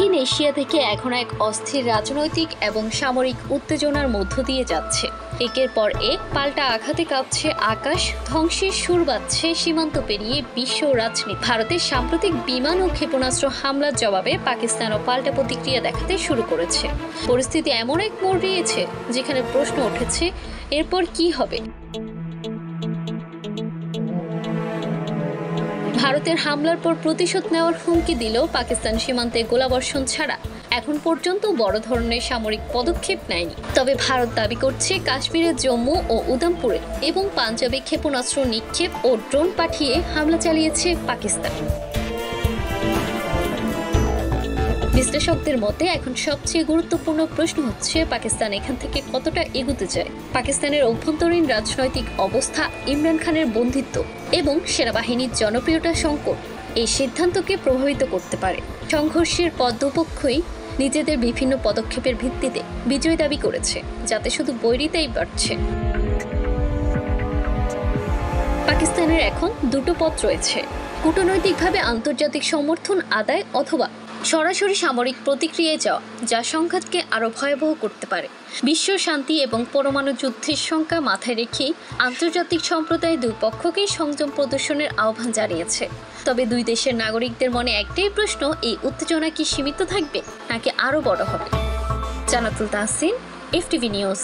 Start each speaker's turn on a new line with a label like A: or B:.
A: দক্ষিণ এশিয়া থেকে এখন এক অস্থির রাজনৈতিক এবং সামরিক উত্তেজনার মধ্য দিয়ে যাচ্ছে। একের পর এক পাল্টা আঘাতে কাঁপছে আকাশ, ধ্বংসের সুর বাজছে সীমান্ত পেরিয়ে বিশ্ব রাজনীতি। ভারতের সাম্প্রতিক বিমান ও ক্ষেপণাস্ত্র হামলার জবাবে পাকিস্তানও পাল্টা প্রতিক্রিয়া দেখাতে শুরু করেছে। পরিস্থিতি এমন এক মোড় নিয়েছে যেখানে প্রশ্ন উঠেছে, এরপর কি হবে? ভারতের হামলার পর প্রতিশোধ নেওয়ার হুমকি দিলেও পাকিস্তান সীমান্তে গোলাবর্ষণ ছাড়া এখন পর্যন্ত বড় ধরনের সামরিক পদক্ষেপ নেয়নি। তবে ভারত দাবি করছে কাশ্মীরের জম্মু ও উধমপুরে এবং পাঞ্জাবে ক্ষেপণাস্ত্র নিক্ষেপ ও ড্রোন পাঠিয়ে হামলা চালিয়েছে পাকিস্তান। বিশ্লেষকদের মতে এখন সবচেয়ে গুরুত্বপূর্ণ প্রশ্ন হচ্ছে পাকিস্তান এখান থেকে কতটা এগোতে চায়। পাকিস্তানের অভ্যন্তরীণ রাজনৈতিক অবস্থা, ইমরান খানের বন্দিত্ব এবং সেনাবাহিনীর জনপ্রিয়তা সংকট এই সিদ্ধান্তকে প্রভাবিত করতে পারে। সংঘর্ষের পর দুপক্ষই নিজেদের বিভিন্ন পদক্ষেপের ভিত্তিতে বিজয় দাবি করেছে, যাতে শুধু বৈরিতাই বাড়ছে। পাকিস্তানের এখন দুটো পথ রয়েছে: কূটনৈতিকভাবে আন্তর্জাতিক সমর্থন আদায় অথবা সরাসরি সামরিক প্রতিক্রিয়ায় যাওয়া, যা সংঘাতকে আরও ভয়াবহ করতে পারে। বিশ্ব শান্তি এবং পরমাণু যুদ্ধের শঙ্কা মাথায় রেখেই আন্তর্জাতিক সম্প্রদায় দুই পক্ষকেই সংযম প্রদর্শনের আহ্বান জানিয়েছে। তবে দুই দেশের নাগরিকদের মনে একটাই প্রশ্ন, এই উত্তেজনা কি সীমিত থাকবে নাকি আরও বড় হবে? জান্নাতুল তাহসিন, FTV নিউজ।